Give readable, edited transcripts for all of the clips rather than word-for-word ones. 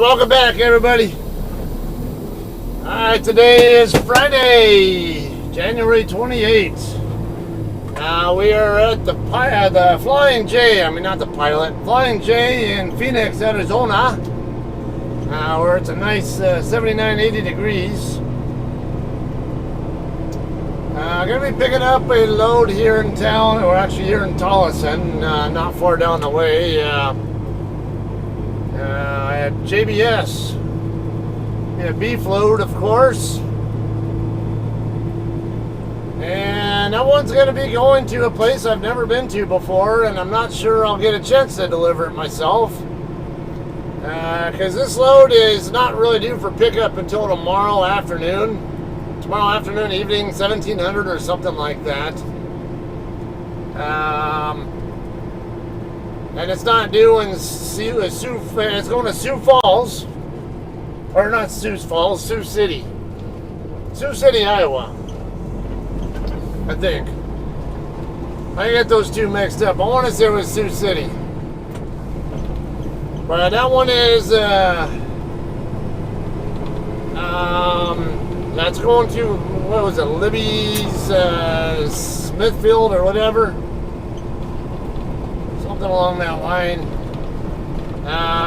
welcome back, everybody. Alright, today is Friday, January 28th. We are at the Flying J, not the pilot, Flying J in Phoenix, Arizona, where it's a nice 79, 80 degrees. I'm going to be picking up a load here in town, or actually here in Tolleson, not far down the way. At JBS. A beef load, of course. And that one's going to be going to a place I've never been to before, and I'm not sure I'll get a chance to deliver it myself. Because this load is not really due for pickup until tomorrow afternoon, evening, 1700 or something like that. And it's not due in it's going to Sioux Falls, or not Sioux Falls, Sioux City, Iowa, I think. I get those two mixed up. I want to say it was Sioux City, but that one is that's going to, what was it, Libby's Smithfield or whatever, something along that line.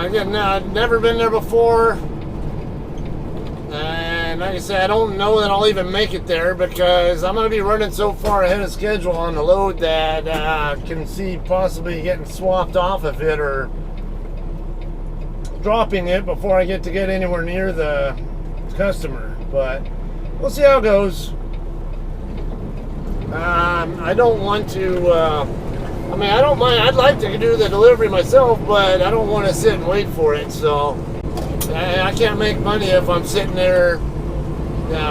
Again, I've never been there before, and like I said, I don't know that I'll even make it there because I'm going to be running so far ahead of schedule on the load that I can see possibly getting swapped off of it or dropping it before I get anywhere near the customer. But we'll see how it goes. I don't want to, I don't mind. I'd like to do the delivery myself, but I don't want to sit and wait for it. So I can't make money if I'm sitting there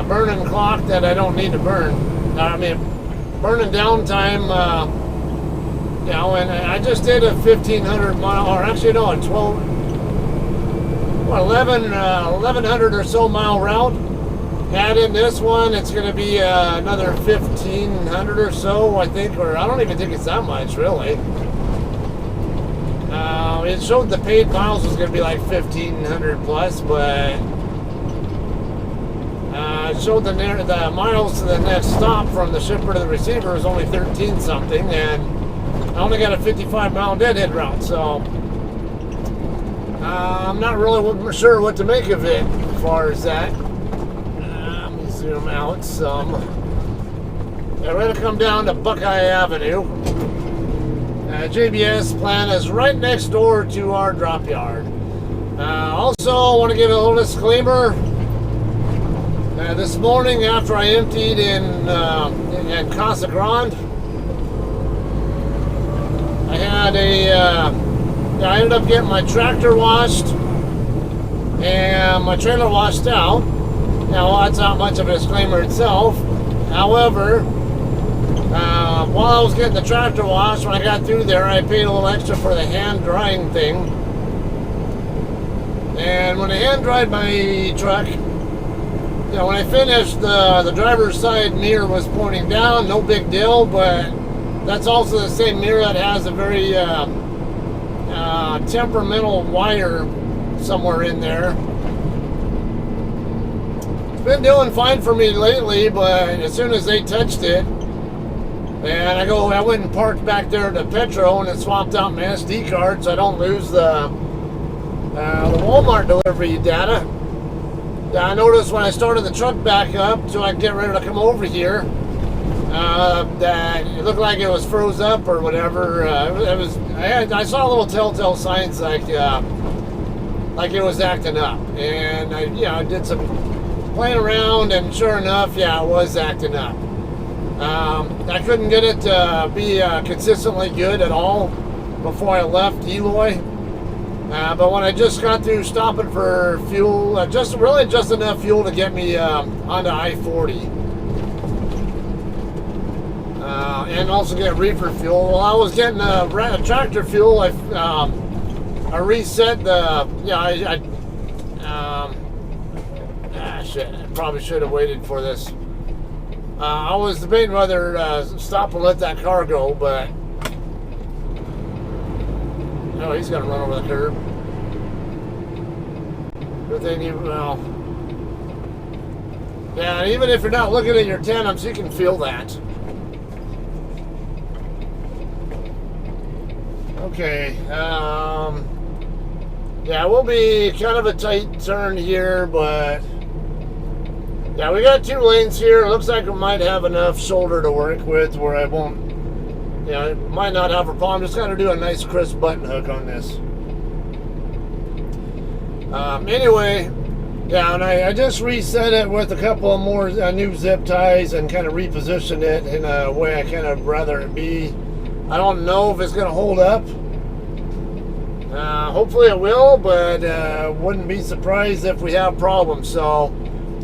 burning clock that I don't need to burn. Burning downtime. And I just did a 1,500 mile, or actually no, a 1,100 or so mile route. Add in this one, it's going to be another 1,500 or so, I think, or I don't even think it's that much, really. It showed the paid miles was going to be like 1,500 plus, but it showed the miles to the next stop from the shipper to the receiver was only 13 something, and I only got a 55 mile deadhead route, so I'm not really sure what to make of it as far as that. Zoom out some. We're going to come down to Buckeye Avenue. JBS plant is right next door to our drop yard. Also, I want to give a little disclaimer. This morning, after I emptied in Casa Grande, I ended up getting my tractor washed and my trailer washed out. Now, that's not much of a disclaimer itself. However, while I was getting the tractor washed, when I got through there, I paid a little extra for the hand drying thing. And when I hand dried my truck, when I finished, the driver's side mirror was pointing down, no big deal, but that's also the same mirror that has a very temperamental wire somewhere in there. Been doing fine for me lately, but as soon as they touched it, and I went and parked back there at the Petro and swapped out my SD card so I don't lose the Walmart delivery data. I noticed when I started the truck back up so I could get ready to come over here, that it looked like it was froze up or whatever. I saw little telltale signs like it was acting up, and I did some playing around, and sure enough, it was acting up. I couldn't get it to be consistently good at all before I left Eloy. But when I just got through stopping for fuel, just enough fuel to get me onto I-40. And also get reefer fuel. While I was getting tractor fuel, I reset the, shit, I probably should have waited for this. I was debating whether stop and let that car go, but oh, he's gonna run over the curb. then yeah, even if you're not looking at your tandems, you can feel that. Okay, yeah, we'll be kind of a tight turn here, but yeah, we got 2 lanes here. It looks like we might have enough shoulder to work with where I won't, might not have a problem. Just got to do a nice crisp button hook on this. Anyway, yeah, and I just reset it with a couple of more new zip ties and kind of repositioned it in a way I kind of rather it be. I don't know if it's going to hold up. Hopefully it will, but wouldn't be surprised if we have problems. So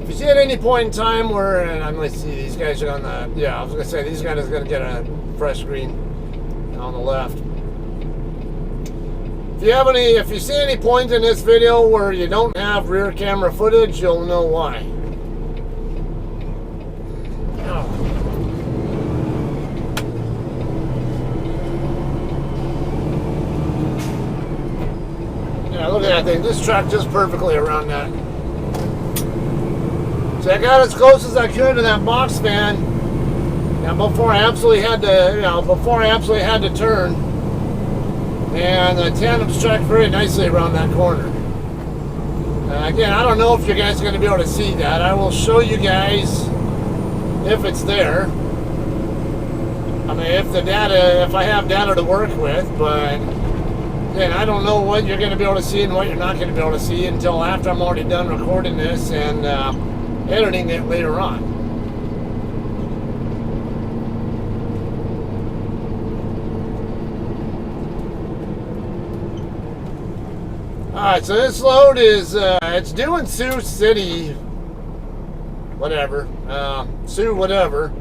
if you see at any point in time where, and let's see, these guys are on the, I was going to say, these guys are going to get a fresh green on the left. If you see any point in this video where you don't have rear camera footage, you'll know why. Yeah, look at that thing. This tracked just perfectly around that. So I got as close as I could to that box fan, before I absolutely had to, turn. And the tandem's tracked very nicely around that corner. Again, I don't know if you guys are going to be able to see that. I will show you guys if it's there. I mean, if I have data to work with, but again, I don't know what you're going to be able to see and what you're not going to be able to see until after I'm already done recording this and editing it later on. Alright, so this load is, it's due in Sioux City, Sioux whatever,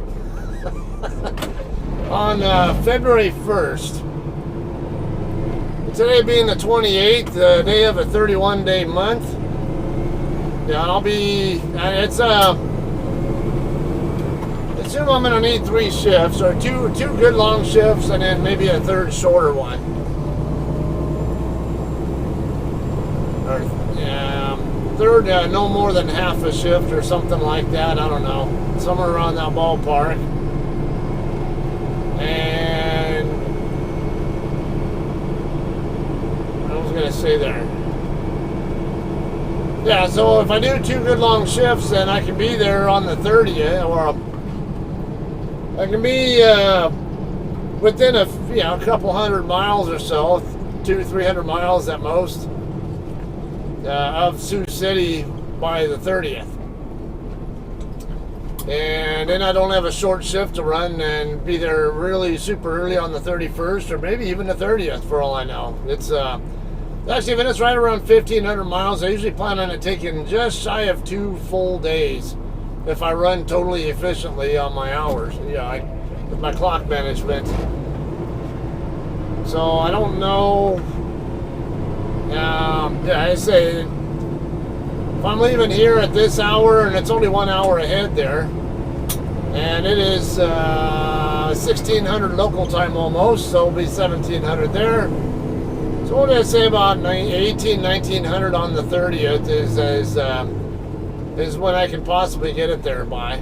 on February 1st. Today being the 28th, the day of a 31-day month. Yeah, I'll be, assume I'm going to need 3 shifts, or two good long shifts, and then maybe a third shorter one. Third, no more than half a shift or something like that. I don't know, somewhere around that ballpark. And I was gonna say there. Yeah, so if I do 2 good long shifts, then I can be there on the 30th, or I can be within a couple hundred miles or so, 200-300 miles at most. Of Sioux City by the 30th. And then I don't have a short shift to run and be there really super early on the 31st or maybe even the 30th for all I know. It's actually, when it's right around 1,500 miles, I usually plan on it taking just shy of 2 full days if I run totally efficiently on my hours, with my clock management. So I don't know. I say, if I'm leaving here at this hour, and it's only 1 hour ahead there, and it is 1600 local time almost, so it'll be 1700 there. So what did I say about 1900 on the 30th is when I can possibly get it there by.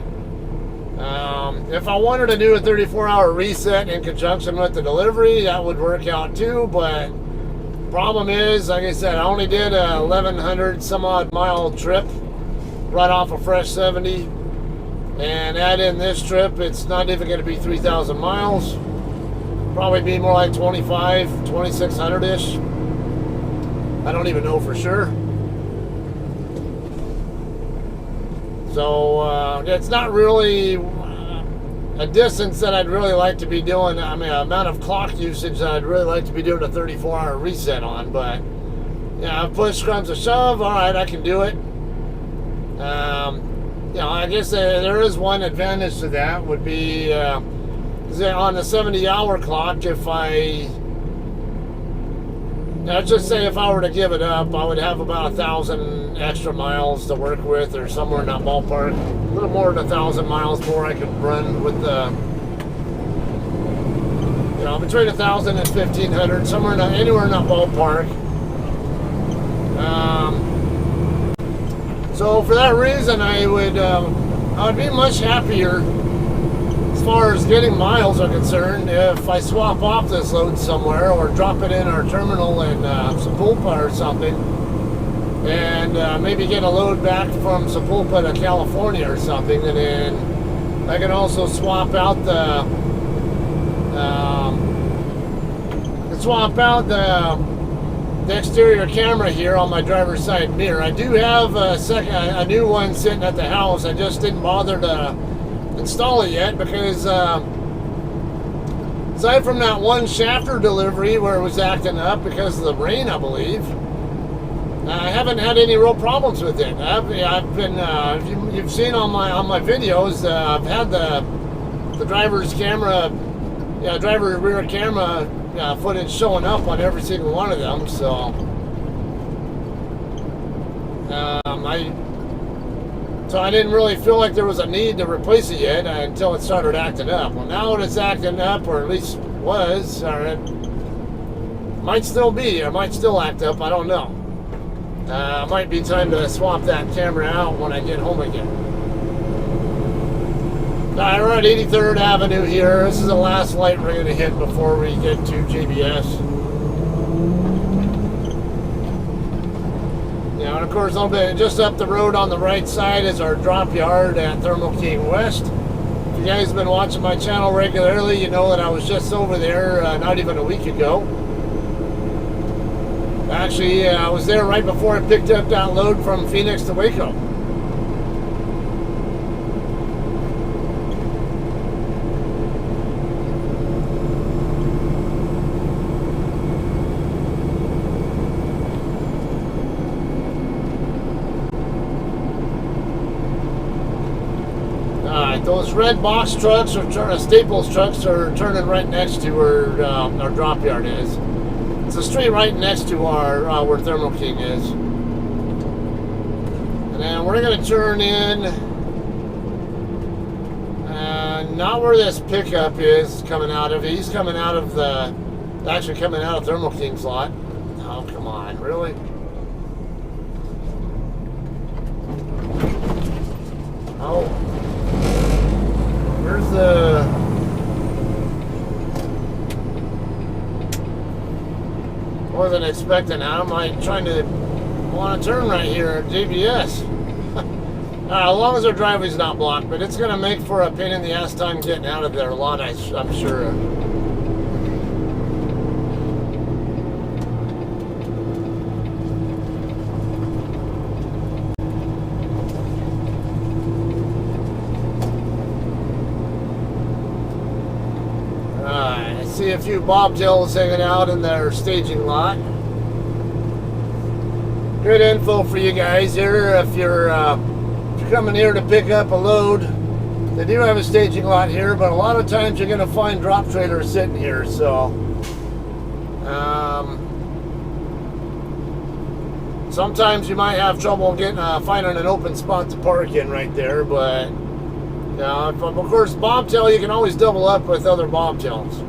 If I wanted to do a 34-hour reset in conjunction with the delivery, that would work out too, but problem is, like I said, I only did a 1,100 some odd mile trip right off a fresh 70, and add in this trip, it's not even going to be 3,000 miles. Probably be more like 2,600-ish. I don't even know for sure. So it's not really a distance that I'd really like to be doing. I mean, amount of clock usage that I'd really like to be doing a 34-hour reset on. But if push comes to shove, all right, I can do it. I guess there is one advantage to that would be on the 70-hour clock. If let's just say if I were to give it up, I would have about 1,000 extra miles to work with, or somewhere in that ballpark. A little more than 1,000 miles more I could run with the, between 1,000 and 1,500, anywhere in that ballpark. So for that reason, I would be much happier as far as getting miles are concerned if I swap off this load somewhere or drop it in our terminal in Sapulpa or something, and maybe get a load back from Sapulpa to California or something, and then I can also swap out the exterior camera here on my driver's side mirror. I do have a new one sitting at the house. I just didn't bother to install it yet because aside from that one shafter delivery where it was acting up because of the rain, I believe, I haven't had any real problems with it. I've been you've seen on my videos, I've had the driver's camera, driver rear camera footage showing up on every single one of them. So I didn't really feel like there was a need to replace it yet until it started acting up. Well, now that it's acting up, or at least was, or it might still be, or might still act up, I don't know. It might be time to swap that camera out when I get home again. Alright, we're at 83rd Avenue here. This is the last light we're going to hit before we get to JBS. And of course, just up the road on the right side is our drop yard at Thermal King West. If you guys have been watching my channel regularly, you know that I was just over there not even a week ago. Actually, I was there right before I picked up that load from Phoenix to Waco. Those red box trucks or Staples trucks are turning right next to where our drop yard is. It's a street right next to our where Thermal King is. And then we're going to turn in, not where this pickup is coming out of. He's coming out of actually coming out of Thermal King's lot. Oh, come on, really? Oh. Where's the... Wasn't expecting that. I'm like trying to want to turn right here at JBS. As long as our driveway's not blocked, but it's going to make for a pain in the ass time getting out of their lot, I'm sure. See a few bobtails hanging out in their staging lot. Good info for you guys here. If you're coming here to pick up a load, they do have a staging lot here, but a lot of times you're going to find drop trailers sitting here. So sometimes you might have trouble getting finding an open spot to park in right there, but of course, bobtail you can always double up with other bobtails.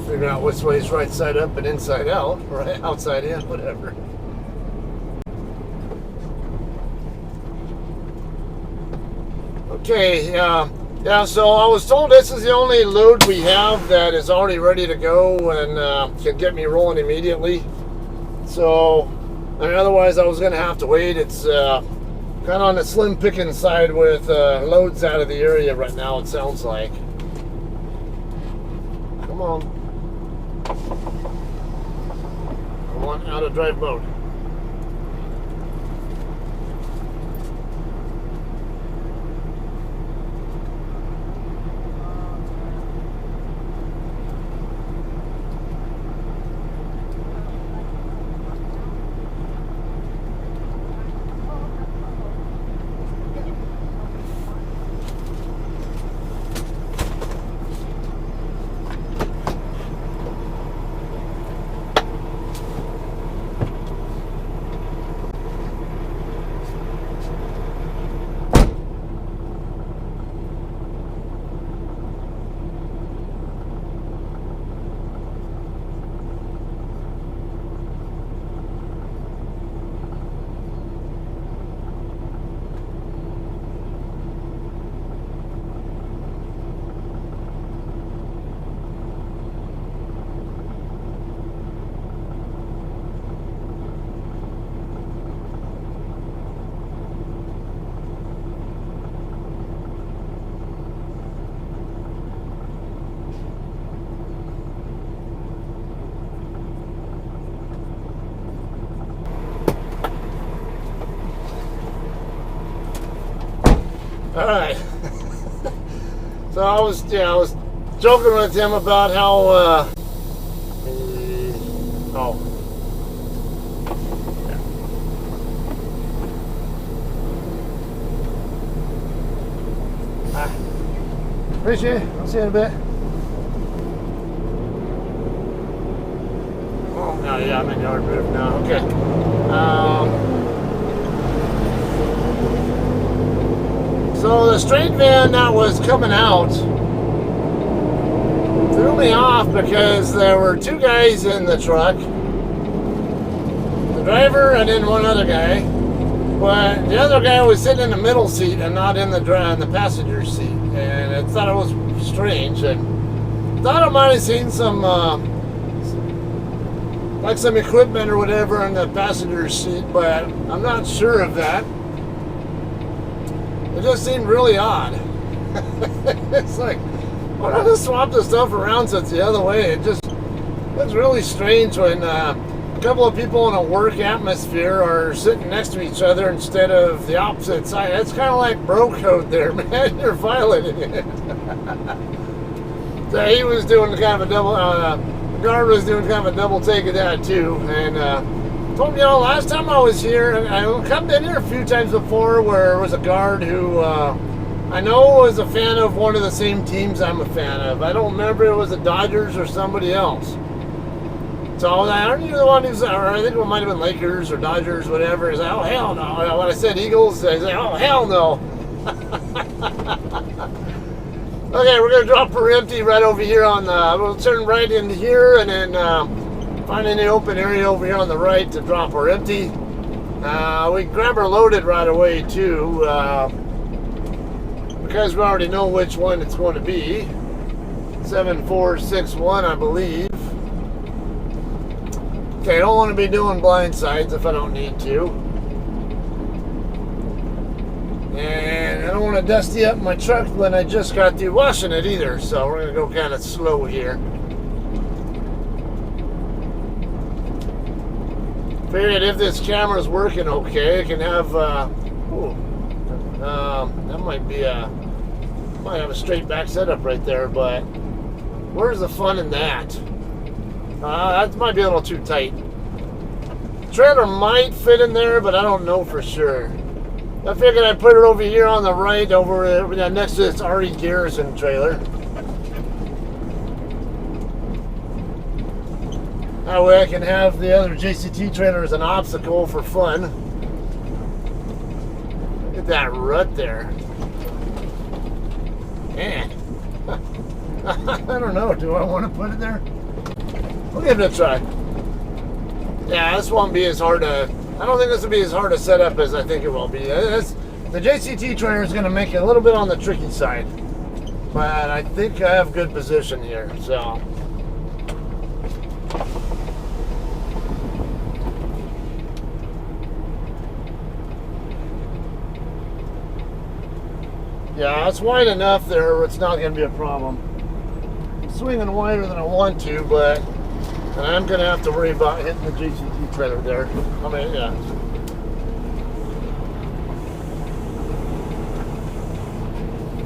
Figure out which way is right side up and inside out, right outside in, whatever. Okay, yeah, so I was told this is the only load we have that is already ready to go and can get me rolling immediately. So, I mean, otherwise I was going to have to wait. It's kind of on the slim picking side with loads out of the area right now, it sounds like. Come on. I want out of drive mode. All right. So I was joking with him about how. Oh. Appreciate it. I'll see you in a bit. Oh, no, yeah, I'm in yard move now. Okay. So the straight van that was coming out threw me off because there were two guys in the truck. The driver and then one other guy. But the other guy was sitting in the middle seat and not in the passenger seat. And I thought it was strange. And thought I might have seen some, like some equipment or whatever in the passenger seat, but I'm not sure of that. It just seemed really odd. It's like, why don't I just swap the stuff around so it's the other way? It's really strange when a couple of people in a work atmosphere are sitting next to each other instead of the opposite side. It's kind of like bro code there, man. You're violating it. So he was doing kind of a double, the guard was doing kind of a double take of that too. And told me, last time I was here, and I've come in here a few times before where there was a guard who I know was a fan of one of the same teams I'm a fan of. I don't remember if it was the Dodgers or somebody else. So aren't you the one who's, or I think it might have been Lakers or Dodgers, whatever. He's like, oh, hell no. When I said Eagles, I said, oh, hell no. Okay, we're going to drop her empty right over here on the, we'll turn right into here and then find any open area over here on the right to drop her empty. We can grab her loaded right away too, because we already know which one it's going to be. 7461, I believe. Okay, I don't want to be doing blind sides if I don't need to. And I don't want to dusty up my truck when I just got through washing it either, so we're going to go kind of slow here. Figured if this camera's working okay, I can have, that might have a straight back setup right there, but where's the fun in that? That might be a little too tight. Trailer might fit in there, but I don't know for sure. I figured I'd put it over here on the right, over next to this RE Garrison trailer. That way I can have the other JCT trailer as an obstacle for fun. Look at that rut there. Man. I don't know. Do I want to put it there? We'll give it a try. Yeah, this won't be as hard to... I don't think this will be as hard to set up as I think it will be. The JCT trailer is going to make it a little bit on the tricky side. But I think I have good position here, so... Yeah, it's wide enough there, it's not going to be a problem. I'm swinging wider than I want to, but I'm going to have to worry about hitting the JCT trailer there. I mean, yeah.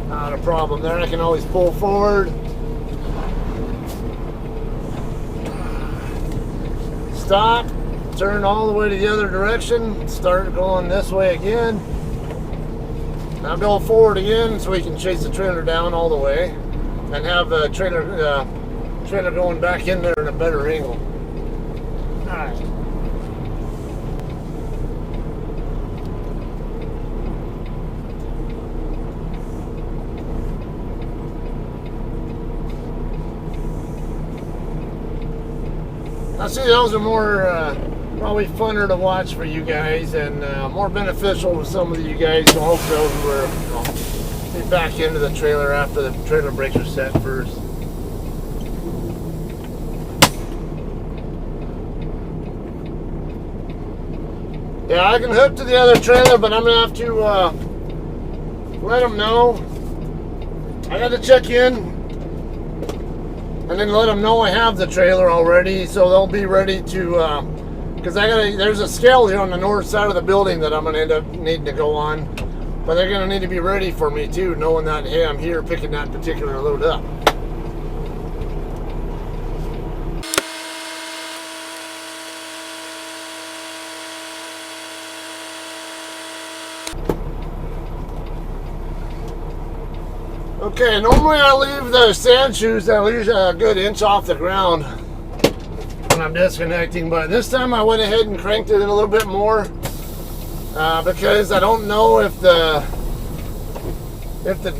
Not a problem there. I can always pull forward. Stop. Turn all the way to the other direction. Start going this way again. Now go forward again so we can chase the trailer down all the way and have the trailer going back in there in a better angle. Alright. Now see, those are more probably funner to watch for you guys and more beneficial to some of you guys who hopefully who are be back into the trailer after the trailer brakes are set first. Yeah, I can hook to the other trailer, but I'm gonna have to let them know. I got to check in and then let them know I have the trailer already, so they'll be ready to. Because there's a scale here on the north side of the building that I'm gonna end up needing to go on. But they're going to need to be ready for me too, knowing that, hey, I'm here picking that particular load up. Okay, normally I leave the sand shoes at least a good inch off the ground when I'm disconnecting, but this time I went ahead and cranked it a little bit more because I don't know if the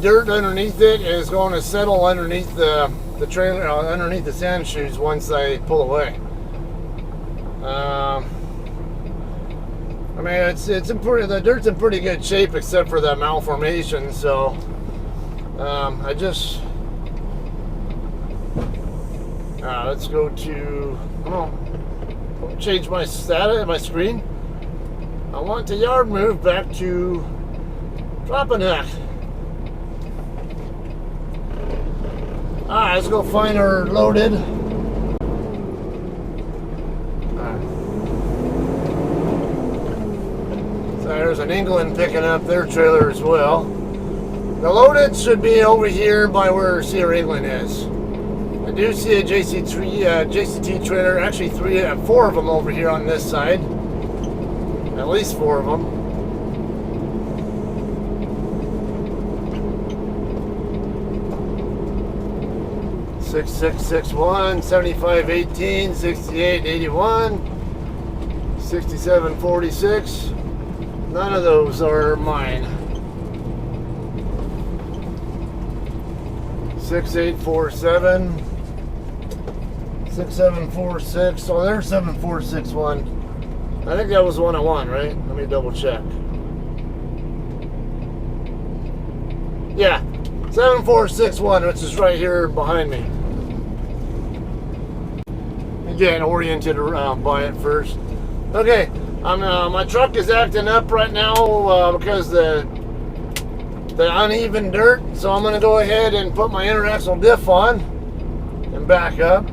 dirt underneath it is going to settle underneath the trailer, underneath the sand shoes once I pull away. I mean, the dirt's in pretty good shape except for the malformation, so I just let's go to change my status, my screen. I want the yard move back to dropping neck. Alright, let's go find her loaded. Alright. So there's an England picking up their trailer as well. The loaded should be over here by where Sierra England is. I do see a JCT trailer, actually 4 of them over here on this side. At least 4 of them. $6661, $7518, $6881, $6746. None of those are mine. 6847, 6746. Oh, there's 7461. I think that was the one I won, right? Let me double check. Yeah, 7461, which is right here behind me. Getting oriented by it first. Okay, my truck is acting up right now because the uneven dirt, so I'm going to go ahead and put my interaxle diff on and back up.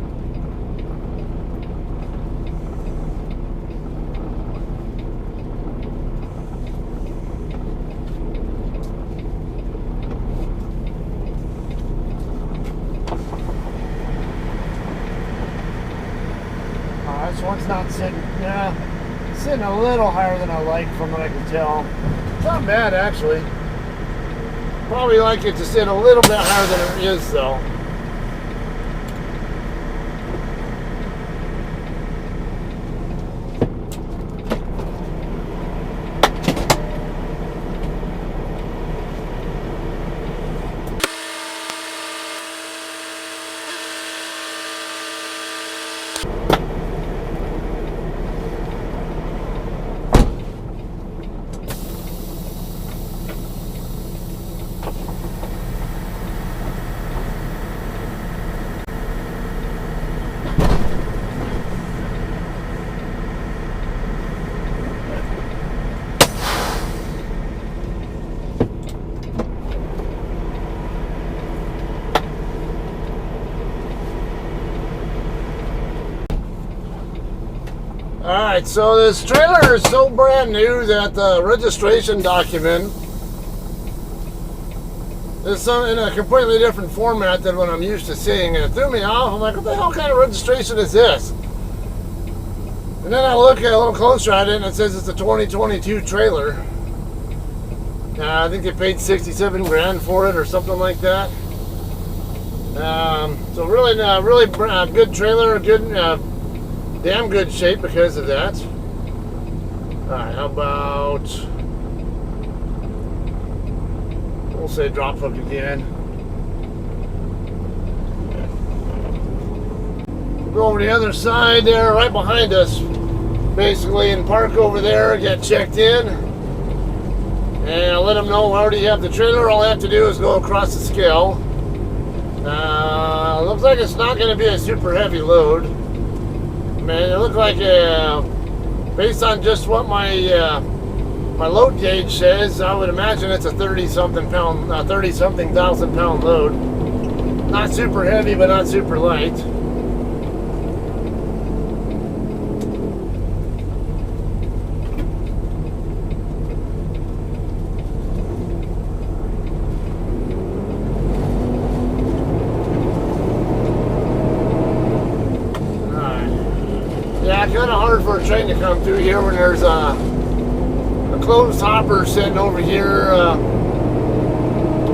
This one's not sitting, sitting a little higher than I like from what I can tell. It's not bad actually. Probably like it to sit a little bit higher than it is though. Alright, so this trailer is so brand new that the registration document is in a completely different format than what I'm used to seeing, and it threw me off. I'm like, what the hell kind of registration is this? And then I look a little closer at it and it says it's a 2022 trailer. I think they paid 67 grand for it or something like that. So really good trailer, good damn good shape because of that. Alright, how about we'll say drop hook again. We'll go over the other side there, right behind us, basically, and park over there, get checked in, and I'll let them know I already have the trailer. All I have to do is go across the scale. Looks like it's not going to be a super heavy load. Man, it looked like, based on just what my load gauge says, I would imagine it's a 30-something thousand pound load. Not super heavy, but not super light. train to come through here when there's a closed hopper sitting over here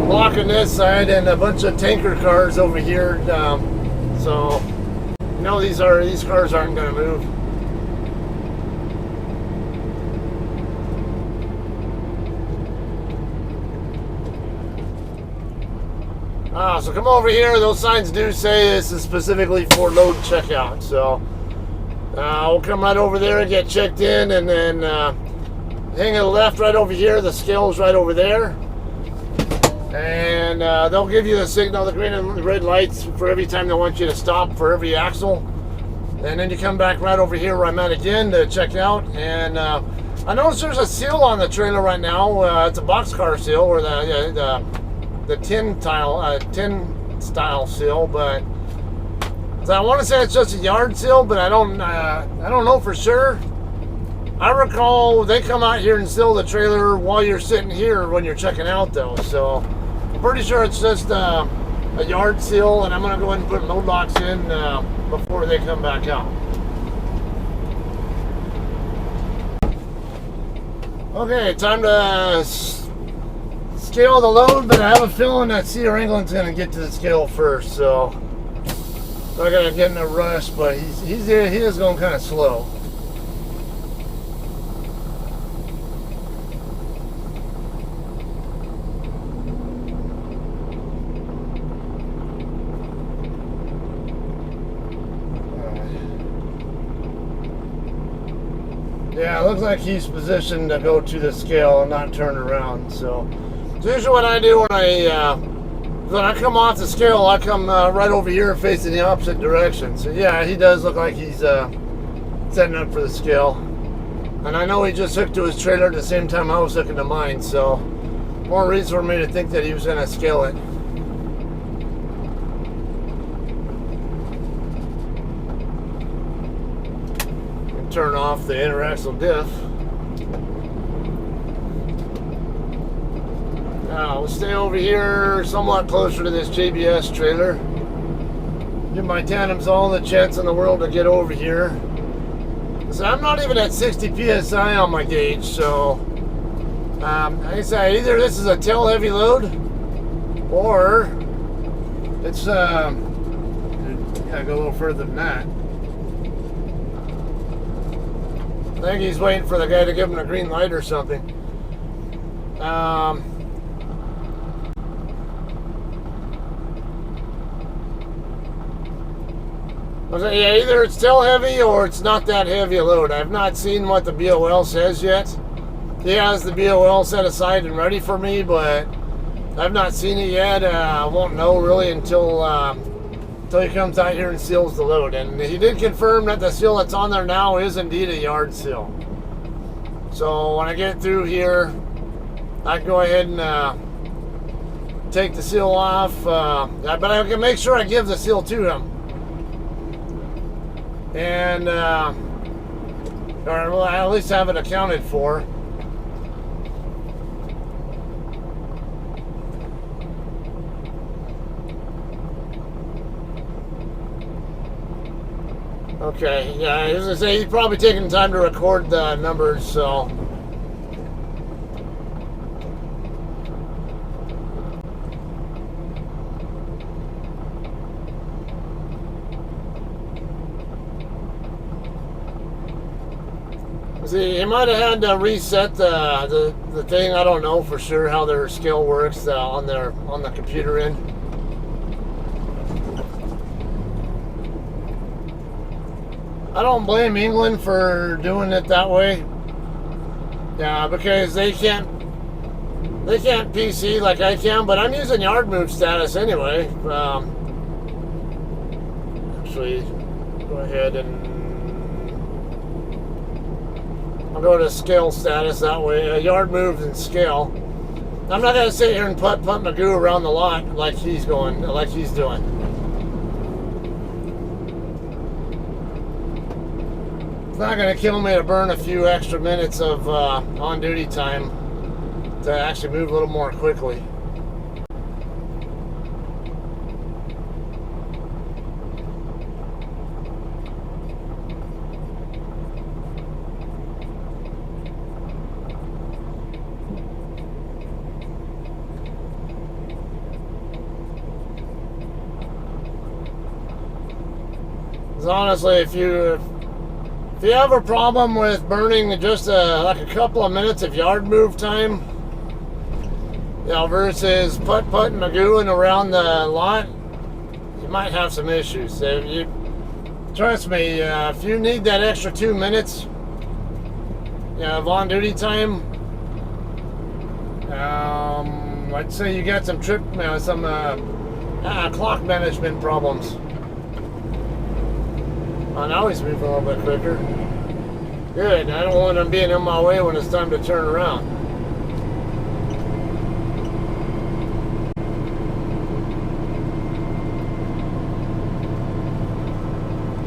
blocking this side and a bunch of tanker cars over here. So you know these cars aren't going to move. So come over here. Those signs do say this is specifically for load checkout. So we'll come right over there and get checked in, and then hang a left right over here. The scale's right over there, and they'll give you the signal, the green and red lights for every time they want you to stop for every axle. And then you come back right over here where I'm at again to check out. And I notice there's a seal on the trailer right now. It's a boxcar seal, or the tin style seal, but so I want to say it's just a yard seal, but I don't know for sure. I recall they come out here and seal the trailer while you're sitting here when you're checking out, though. So I'm pretty sure it's just a yard seal, and I'm going to go ahead and put load locks in before they come back out. Okay, time to scale the load, but I have a feeling that Cedar England's going to get to the scale first, so I'm not going to get in a rush, but he is going kind of slow. Yeah, it looks like he's positioned to go to the scale and not turn around, so usually what I do when I come off the scale, I come right over here facing the opposite direction. So yeah, he does look like he's setting up for the scale. And I know he just hooked to his trailer at the same time I was hooking to mine, so more reason for me to think that he was going to scale it. Turn off the interaxle diff. Now we'll stay over here somewhat closer to this JBS trailer. Give my tandems all the chance in the world to get over here. So I'm not even at 60 psi on my gauge, so like I say, either this is a tail heavy load or it's gotta go a little further than that. I think he's waiting for the guy to give him a green light or something. Yeah, either it's tail heavy or it's not that heavy a load. I've not seen what the BOL says yet. He has the BOL set aside and ready for me, but I've not seen it yet. I won't know really until he comes out here and seals the load. And he did confirm that the seal that's on there now is indeed a yard seal. So when I get through here, I can go ahead and take the seal off. But I can make sure I give the seal to him. And or well, I at least have it accounted for. Okay, yeah, I was gonna say he's probably taking time to record the numbers, so. See, he might have had to reset the thing. I don't know for sure how their scale works on the computer end. I don't blame England for doing it that way. Yeah, because they can't PC like I can, but I'm using yard move status anyway. Actually, go ahead and I'll go to scale status that way. Yard moves and scale. I'm not gonna sit here and punt Magoo around the lot like he's doing. It's not going to kill me to burn a few extra minutes of on-duty time to actually move a little more quickly. Because honestly, if you have a problem with burning just like a couple of minutes of yard move time, versus putting the gooing around the lot, you might have some issues. So trust me, if you need that extra 2 minutes of on-duty time, I'd say you got some clock management problems. Oh, now he's moving a little bit quicker. Good. I don't want him being in my way when it's time to turn around.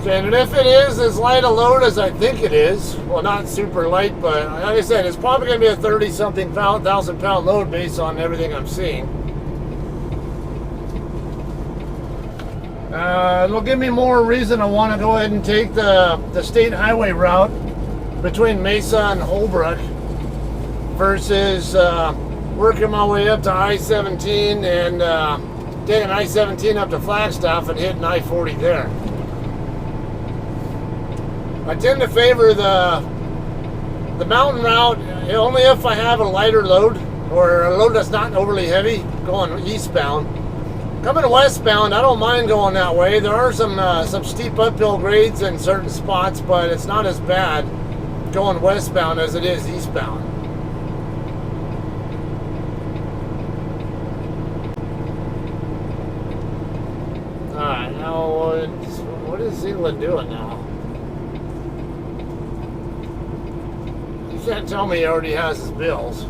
And if it is as light a load as I think it is, well, not super light, but like I said, it's probably going to be a 30-something thousand pound load based on everything I'm seeing. It'll give me more reason to want to go ahead and take the state highway route between Mesa and Holbrook versus working my way up to I-17 and taking I-17 up to Flagstaff and hitting I-40 there. I tend to favor the mountain route only if I have a lighter load or a load that's not overly heavy going eastbound. Coming westbound, I don't mind going that way. There are some steep uphill grades in certain spots, but it's not as bad going westbound as it is eastbound. Alright, now what is Zealand doing now? You can't tell me he already has his bills.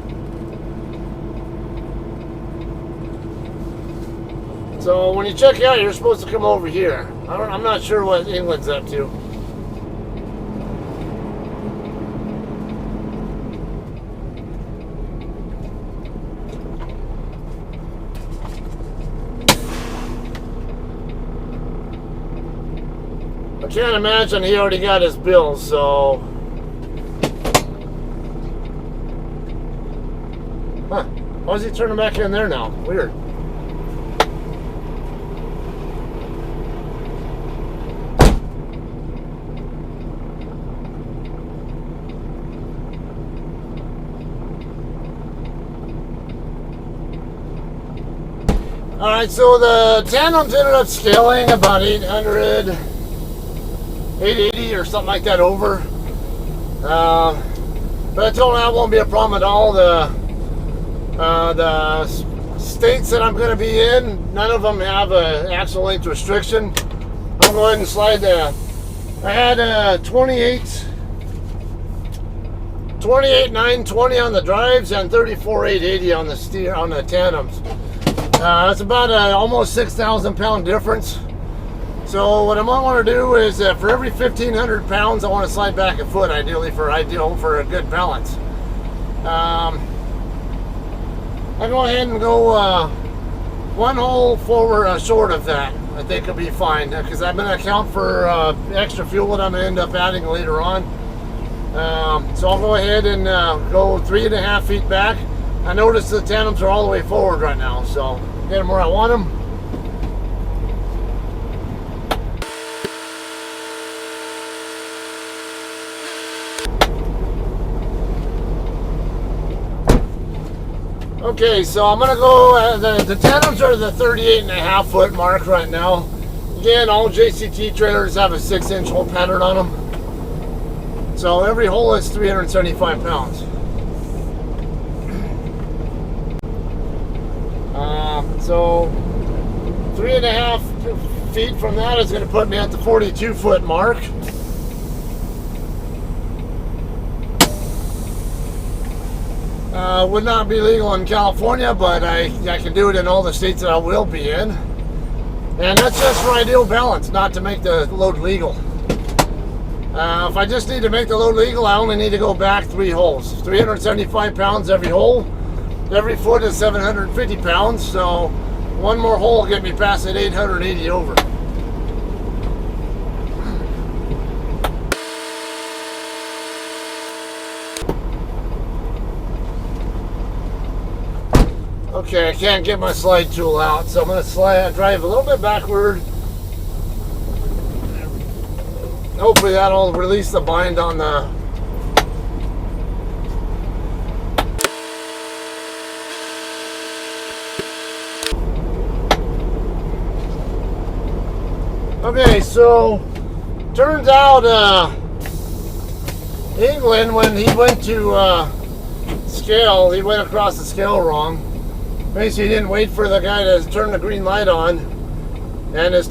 So when you check out, you're supposed to come over here. I'm not sure what England's up to. I can't imagine he already got his bills, so... Huh. Why is he turning back in there now? Weird. Alright, so the tandems ended up scaling about 800, 880 or something like that over. But I told him that won't be a problem at all. The states that I'm going to be in, none of them have an axle length restriction. I'll go ahead and slide the... I had 28 920 on the drives and 34 880 on the tandems. It's about almost 6,000 pound difference. So what I might want to do is for every 1,500 pounds, I want to slide back a foot, ideally for a good balance. I'll go ahead and go one hole forward short of that. I think it'll be fine because I'm going to account for extra fuel that I'm going to end up adding later on. So I'll go ahead and go 3.5 feet back. I noticed the tandems are all the way forward right now, so get them where I want them. Okay, so I'm gonna go, the tandems are the 38.5 foot mark right now. Again, all JCT trailers have a 6-inch hole pattern on them. So every hole is 375 pounds. So 3.5 feet from that is going to put me at the 42 foot mark. Would not be legal in California, but I can do it in all the states that I will be in. And that's just for ideal balance, not to make the load legal. If I just need to make the load legal, I only need to go back 3 holes. 375 pounds every hole. Every foot is 750 pounds, so one more hole will get me past that 880 over. Okay, I can't get my slide tool out, so I'm going to drive a little bit backward. hopefully that'll release the bind on the. Okay, so turns out England, when he went to scale, he went across the scale wrong. Basically, he didn't wait for the guy to turn the green light on, and his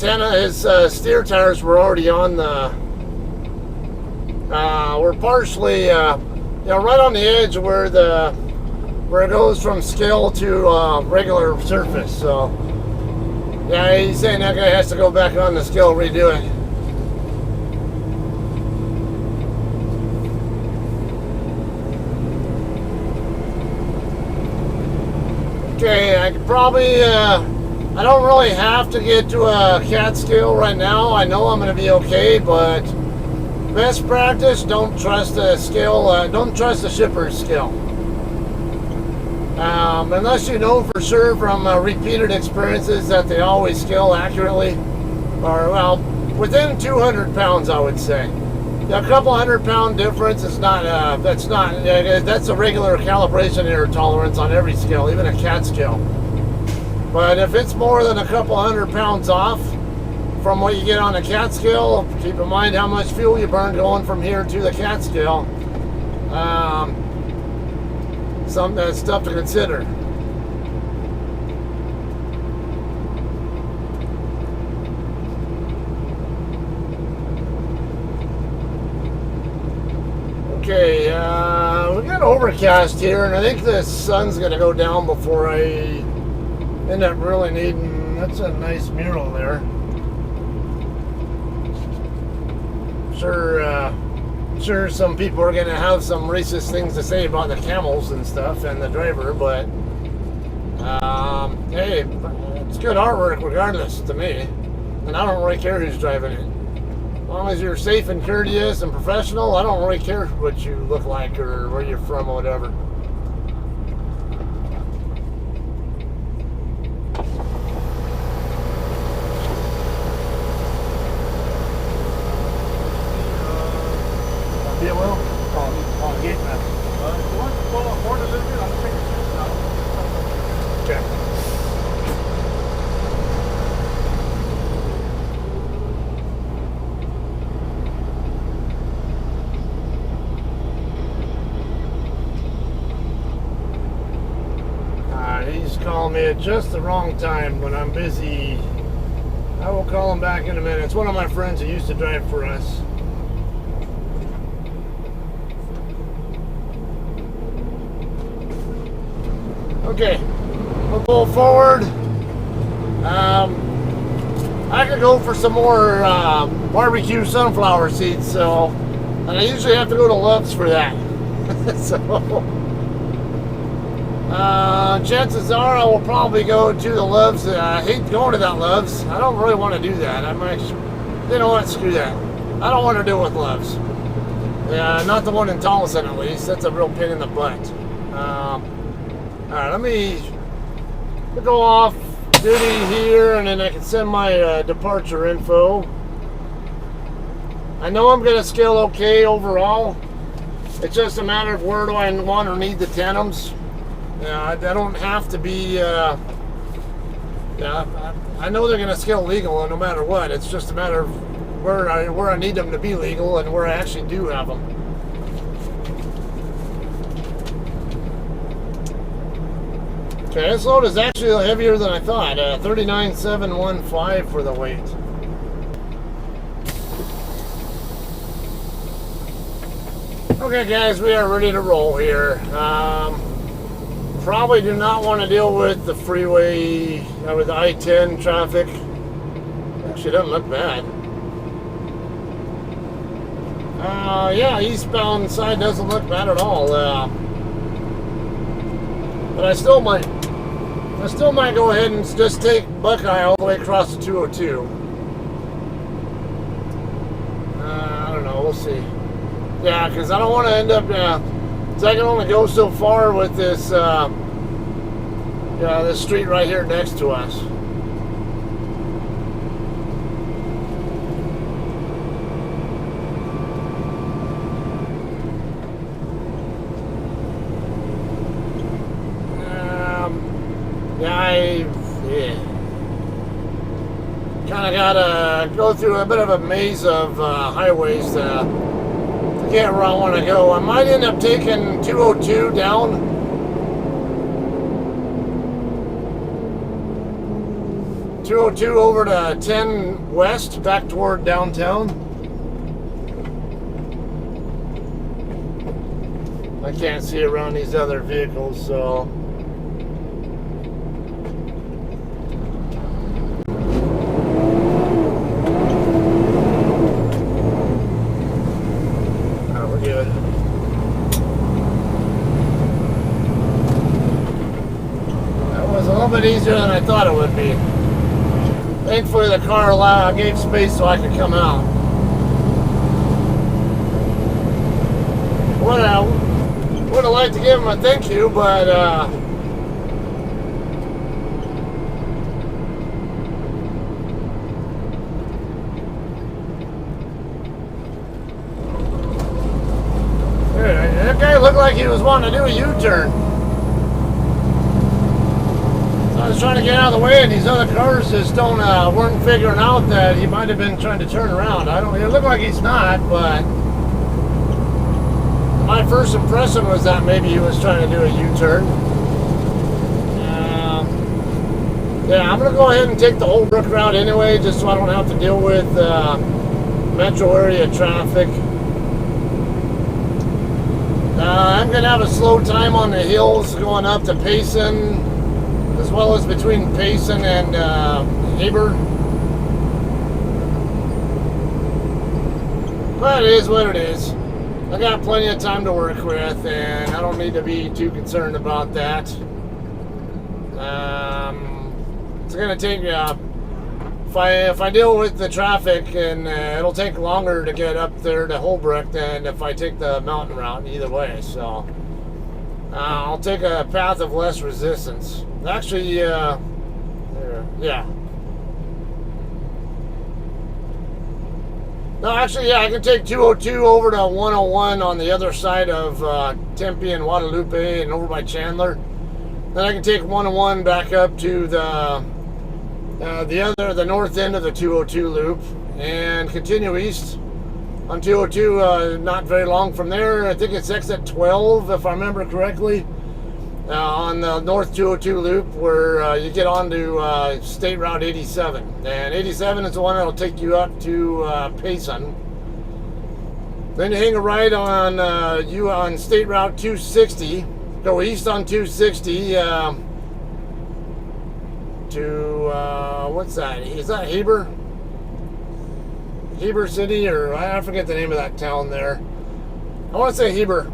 steer tires were already on the. Were partially, right on the edge where it goes from scale to regular surface. So, yeah, he's saying that guy has to go back on the scale, redo it. Okay, I could probably, I don't really have to get to a cat scale right now. I know I'm going to be okay, but best practice, don't trust the scale, don't trust the shipper's scale. Unless you know for sure from repeated experiences that they always scale accurately, or, well, within 200 pounds, I would say. A couple 100-pound difference is not, that's a regular calibration error tolerance on every scale, even a cat scale. But if it's more than a couple 100 pounds off from what you get on a cat scale, keep in mind how much fuel you burn going from here to the cat scale. That's stuff to consider. Okay, we got overcast here, and I think the sun's going to go down before I end up really needing. That's a nice mural there. Sure, some people are going to have some racist things to say about the camels and stuff and the driver, but hey, it's good artwork regardless to me, and I don't really care who's driving it. As long as you're safe and courteous and professional, I don't really care what you look like or where you're from or whatever. Yeah, well, on gate now. You want to pull on board a little bit? I'll take your shoes now. Okay. He's calling me at just the wrong time when I'm busy. I will call him back in a minute. It's one of my friends who used to drive for us. Okay, we'll go forward. I could go for some more barbecue sunflower seeds, so, and I usually have to go to Love's for that. So, chances are I will probably go to the Love's. I hate going to that Love's. I don't really want to do that. I might, you know what, screw that. I don't want to deal with Love's. Yeah, not the one in Tolleson at least. That's a real pain in the butt. Alright, let me go off duty here, and then I can send my departure info. I know I'm going to scale okay overall. It's just a matter of where do I want or need the tandems. I don't have to be, I know they're going to scale legal no matter what. It's just a matter of where I need them to be legal and where I actually do have them. Okay, this load is actually heavier than I thought. 39,715 for the weight. Okay, guys, we are ready to roll here. Probably do not want to deal with the freeway, with the I-10 traffic. Actually, it doesn't look bad. Yeah, eastbound side doesn't look bad at all. But I still might go ahead and just take Buckeye all the way across the 202. I don't know, we'll see. Yeah, because I don't want to end up, because I can only go so far with this, this street right here next to us. kind of got to go through a bit of a maze of highways to get where I want to go. I might end up taking 202 down. 202 over to 10 west, back toward downtown. I can't see around these other vehicles, so. Oh, we're good. That was a little bit easier than I thought it would be. Thankfully, the car gave space so I could come out. Would have liked to give him a thank you, but that guy looked like he was wanting to do a U-turn. I was trying to get out of the way, and these other cars just weren't figuring out that he might have been trying to turn around. It looked like he's not, but my first impression was that maybe he was trying to do a U-turn. Yeah, I'm going to go ahead and take the Holbrook route anyway, just so I don't have to deal with metro area traffic. I'm going to have a slow time on the hills going up to Payson, as well as between Payson and Heber. But it is what it is. I got plenty of time to work with, and I don't need to be too concerned about that. It's going to take if I deal with the traffic, and it'll take longer to get up there to Holbrook than if I take the mountain route either way. So I'll take a path of less resistance. Actually, yeah. No, actually, yeah, I can take 202 over to 101 on the other side of Tempe and Guadalupe and over by Chandler. Then I can take 101 back up to the north end of the 202 loop and continue east on 202. Not very long from there. I think it's exit 12, if I remember correctly. On the North 202 loop, where you get onto State Route 87, and 87 is the one that'll take you up to Payson. Then you hang a right on on State Route 260, go east on 260 to what's that? Is that Heber? Heber City, or I forget the name of that town there. I want to say Heber.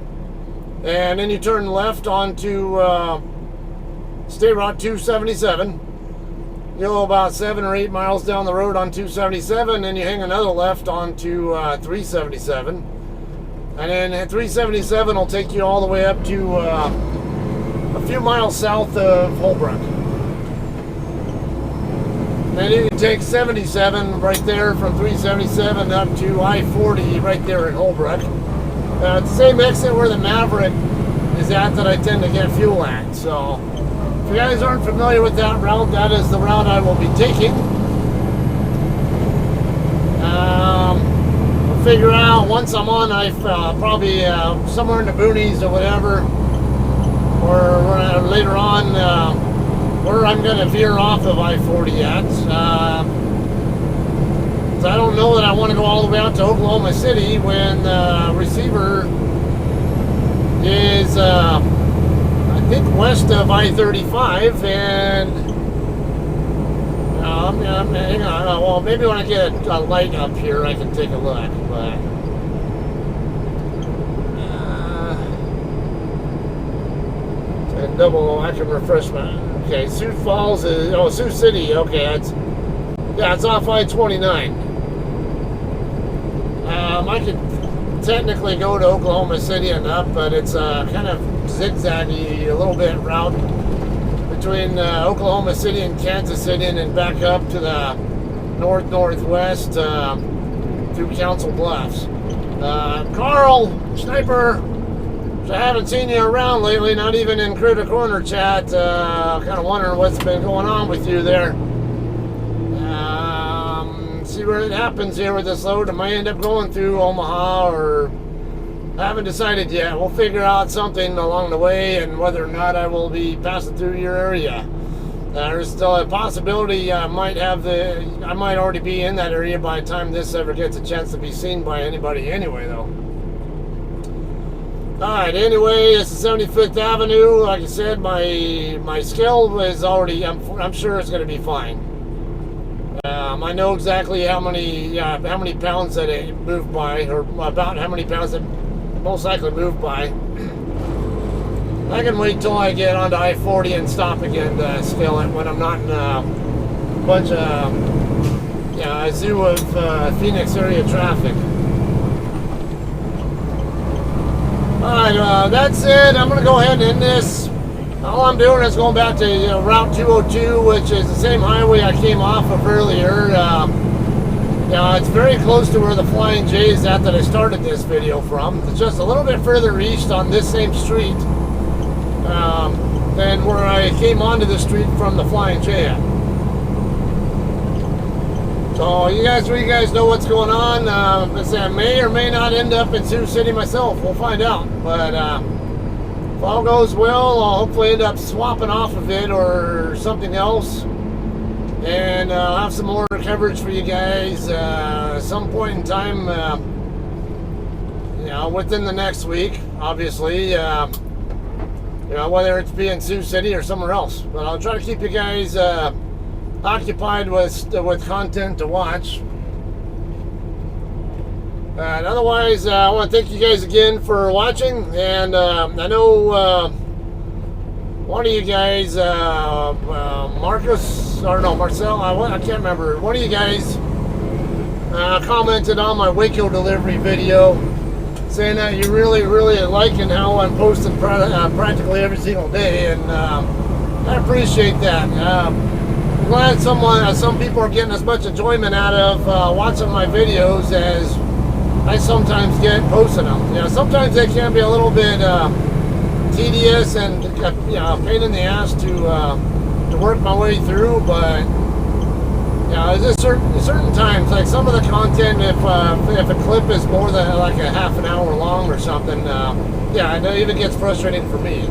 And then you turn left onto State Route 277. You go about 7 or 8 miles down the road on 277, and you hang another left onto 377. And then 377 will take you all the way up to a few miles south of Holbrook. Then you can take 77 right there from 377 up to I-40 right there in Holbrook. It's the same exit where the Maverick is at that I tend to get fuel at. So if you guys aren't familiar with that route, that is the route I will be taking. We'll figure out once I'm on probably somewhere in the boonies or whatever, or later on where I'm going to veer off of I-40 at. I don't know that I want to go all the way out to Oklahoma City when the receiver is, I think, west of I-35, and hang on. Well, maybe when I get a light up here, I can take a look. But I can refresh my. Okay, Sioux Falls is Sioux City. Okay, it's off I-29. I could technically go to Oklahoma City and up, but it's kind of zigzaggy a little bit route between Oklahoma City and Kansas City, and then back up to the northwest through Council Bluffs. Carl, Sniper, I haven't seen you around lately, not even in Critter Corner chat. Kind of wondering what's been going on with you there. See where it happens here with this load. I might end up going through Omaha, or I haven't decided yet. We'll figure out something along the way, and whether or not I will be passing through your area. There's still a possibility I might already be in that area by the time this ever gets a chance to be seen by anybody anyway, though. Alright, anyway, this is 75th Avenue. Like I said, my scale is already, I'm sure it's going to be fine. I know exactly how many pounds that it moved by, or about how many pounds it most likely moved by. I can wait till I get onto I-40 and stop again to scale it when I'm not in a bunch of a zoo of Phoenix area traffic. Alright, that's it. I'm going to go ahead and end this. All I'm doing is going back to Route 202, which is the same highway I came off of earlier. It's very close to where the Flying J is at that I started this video from. It's just a little bit further east on this same street than where I came onto the street from the Flying J at. So you guys know what's going on. I may or may not end up in Sioux City myself. We'll find out. But if all goes well, I'll hopefully end up swapping off of it or something else. And I'll have some more coverage for you guys some point in time, within the next week, obviously. Whether it's be in Sioux City or somewhere else. But I'll try to keep you guys occupied with content to watch. And otherwise, I want to thank you guys again for watching. And I know one of you guys, Marcel, I can't remember. One of you guys commented on my Waco delivery video, saying that you really liking how I'm posting practically every single day, and I appreciate that. I'm glad some people are getting as much enjoyment out of watching my videos as I sometimes get posting them. Sometimes they can be a little bit tedious and pain in the ass to work my way through, but there's just certain times, like some of the content, if a clip is more than like a half an hour long or something, I know it even gets frustrating for me.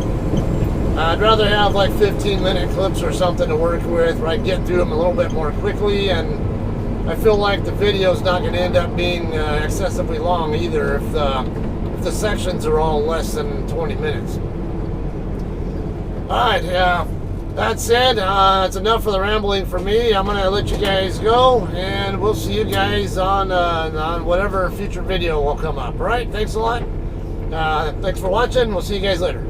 I'd rather have like 15-minute clips or something to work with where I get through them a little bit more quickly, and I feel like the video's not going to end up being excessively long either if the sections are all less than 20 minutes. Alright, that said, it's enough for the rambling for me. I'm going to let you guys go, and we'll see you guys on whatever future video will come up. Alright, thanks a lot. Thanks for watching. We'll see you guys later.